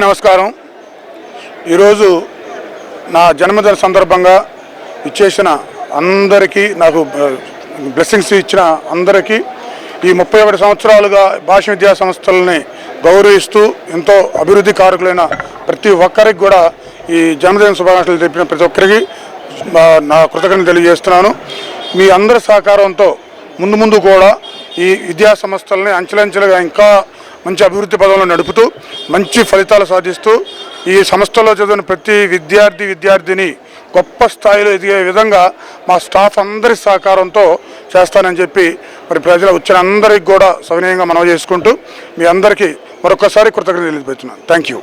నమస్కారం. ఈరోజు నా జన్మదిన సందర్భంగా ఇచ్చేసిన అందరికీ, నాకు బ్లెస్సింగ్స్ ఇచ్చిన అందరికీ, ఈ 31 సంవత్సరాలుగా భాష విద్యా సంస్థలని గౌరవిస్తూ ఎంతో అభివృద్ధి కారకులైన ప్రతి ఒక్కరికి కూడా ఈ జన్మదిన శుభాకాంక్షలు తెలిపిన ప్రతి ఒక్కరికి నా కృతజ్ఞతలు తెలియజేస్తున్నాను. మీ అందరి సహకారంతో ముందు కూడా ఈ విద్యా సంస్థలని అంచెలంచెలుగా ఇంకా మంచి అభివృద్ధి పదంలో నడుపుతూ మంచి ఫలితాలు సాధిస్తూ ఈ సంస్థలో చదివిన ప్రతి విద్యార్థిని గొప్ప స్థాయిలో ఎదిగే విధంగా మా స్టాఫ్ అందరి సహకారంతో చేస్తానని చెప్పి మరి ప్రజలు వచ్చిన అందరికి కూడా సవినయంగా మనవి చేసుకుంటూ మీ అందరికీ మరొకసారి కృతజ్ఞతలు తెలియజేస్తున్నాను. Thank you.